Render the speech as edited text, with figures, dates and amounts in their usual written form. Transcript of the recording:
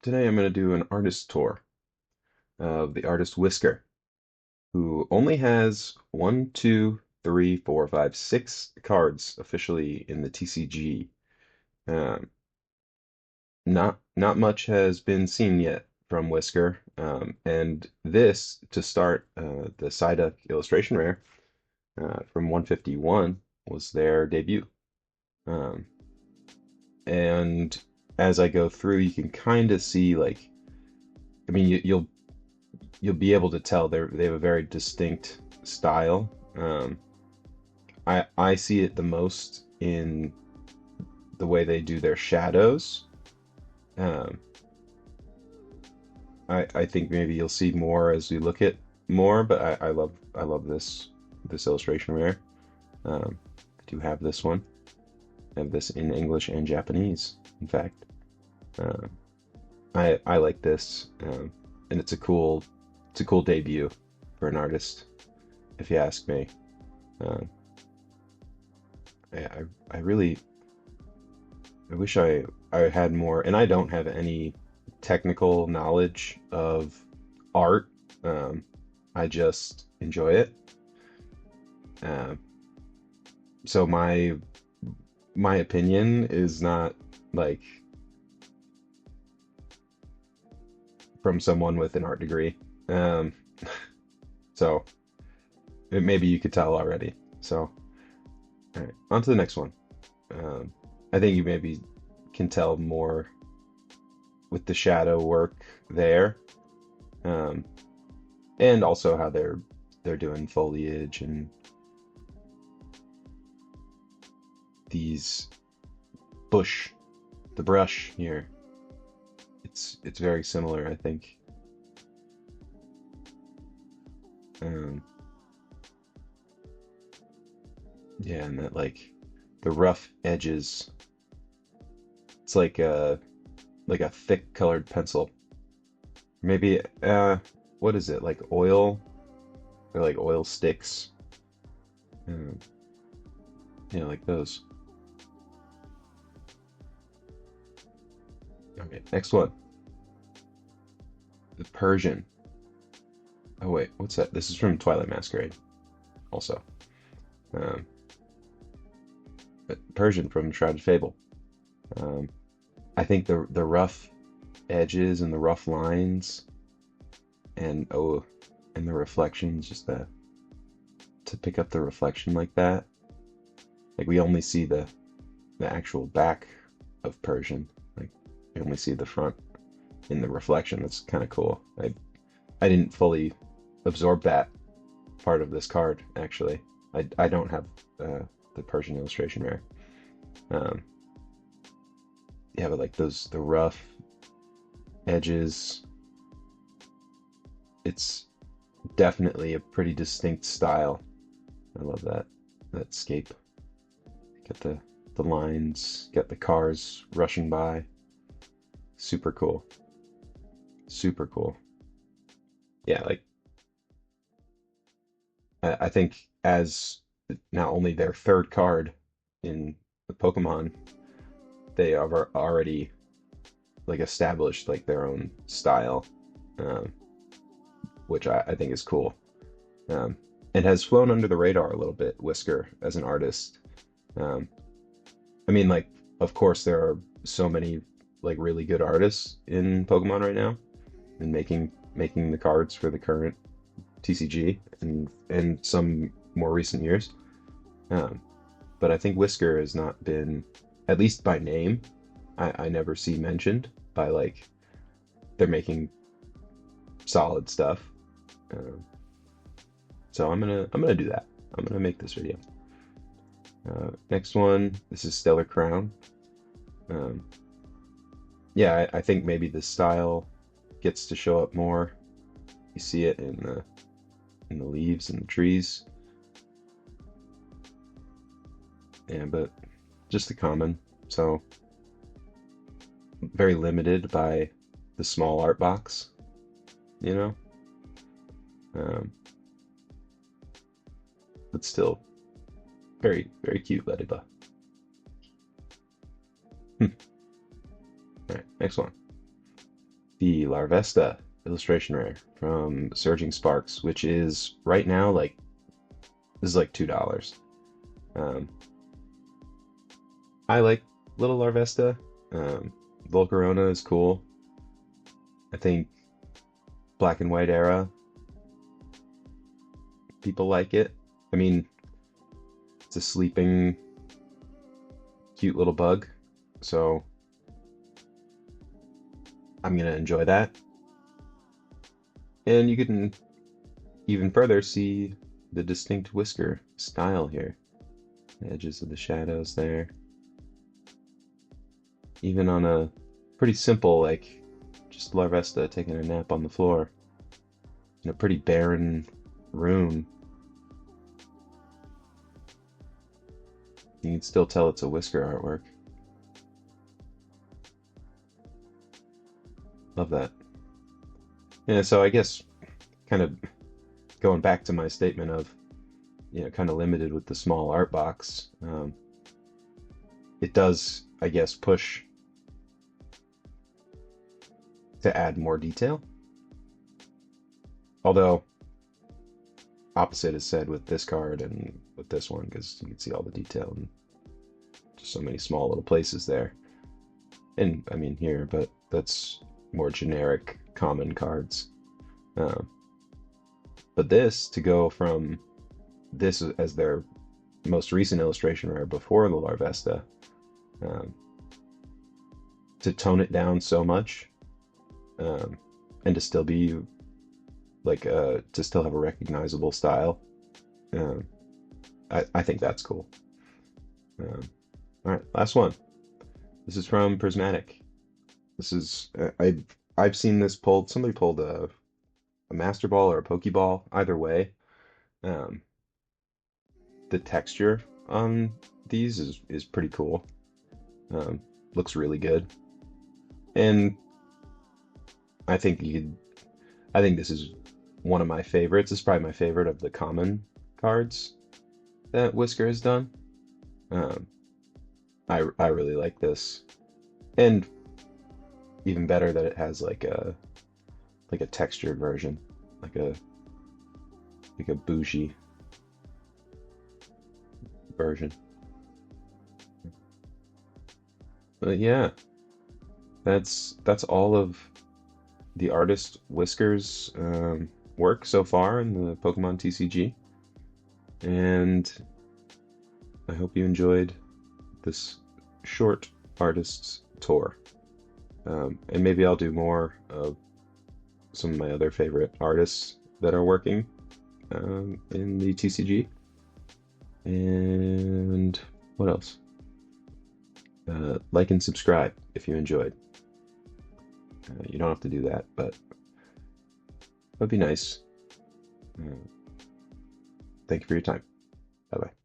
Today I'm going to do an artist tour of the artist Whisker, who only has 6 cards officially in the TCG. Um, not much has been seen yet from Whisker, and this to start the Psyduck illustration rare from 151 was their debut. Um, and as I go through, you can kind of see like, I mean, you'll be able to tell they have a very distinct style. I see it the most in the way they do their shadows. Um, I think maybe you'll see more as we look at more, but I love this illustration rare. I do have this one. I have this in English and Japanese, in fact. Uh, I like this, and it's a cool debut for an artist, if you ask me. Um, I really I wish I had more, and I don't have any technical knowledge of art. I just enjoy it. Um, so my opinion is not like from someone with an art degree. Um, so maybe you could tell already. So all right, on to the next one. Um, I think you maybe can tell more with the shadow work there, um, and also how they're doing foliage and these bush, the brush here. It's very similar, I think. Um, yeah, and that like the rough edges. It's like a thick colored pencil. Maybe what is it? Like oil or like oil sticks. Um, yeah, like those. Okay, next one. The Persian. Oh wait, what's that? This is from Twilight Masquerade, also. Um, but Persian from Shrouded Fable. Um, I think the rough edges and the rough lines and the reflections, just that to pick up the reflection like that. Like we only see the actual back of Persian. Like we only see the front in the reflection. That's kind of cool. I didn't fully absorb that part of this card actually. I don't have the Persian illustration rare. Um, yeah, but like the rough edges, it's definitely a pretty distinct style. I love that scape. Get the lines, get the cars rushing by. Super cool. Super cool. Yeah, like I think as not only their third card in the Pokemon, they are already like established like their own style, um, which I think is cool. Um, and has flown under the radar a little bit, Whisker, as an artist. Um, I mean, like, of course, there are so many like really good artists in Pokemon right now, and making the cards for the current TCG and some more recent years. Um, but I think Whisker has not been, at least by name, I never see mentioned by like they're making solid stuff. Um, so I'm gonna do that. I'm gonna make this video. Next one, this is Stellar Crown. Um, yeah, I think maybe the style gets to show up more. You see it in the leaves and the trees. Yeah, but just a common. So very limited by the small art box, you know? Um, but still very, very cute, Ladybug. All right, next one. the Larvesta illustration rare from Surging Sparks, which is right now like this is like $2. Um, I like little Larvesta. Um, Volcarona is cool. I think Black and White Era people like it. I mean, it's a sleeping, cute little bug, so I'm gonna enjoy that. And you can even further see the distinct Whisker style here. The edges of the shadows there. Even on a pretty simple, like, just Larvesta taking a nap on the floor in a pretty barren room, you can still tell it's a Whisker artwork. Love that. Yeah, so I guess kind of going back to my statement of, kind of limited with the small art box, it does, I guess, push to add more detail. Although, opposite is said with this card and with this one, because you can see all the detail and just so many small little places there. And, I mean, here, but that's more generic, common cards. But this, to go from this as their most recent illustration rare before the Larvesta, to tone it down so much, and to still be like to still have a recognizable style, I think that's cool. All right, last one. This is from Prismatic. This is I've seen this pulled. Somebody pulled a Master Ball or a Pokeball. Either way, um, the texture on these is pretty cool. Looks really good, and I think I think this is one of my favorites. It's probably my favorite of the common cards that Whisker has done. Um, I really like this, and even better that it has like a textured version, like a bougie version. But yeah, that's all of the artist Whisker's work so far in the Pokemon TCG, and I hope you enjoyed this short artist's tour. And maybe I'll do more of some of my other favorite artists that are working in the TCG. And what else? Like and subscribe if you enjoyed. You don't have to do that, but that'd be nice. Thank you for your time. Bye bye.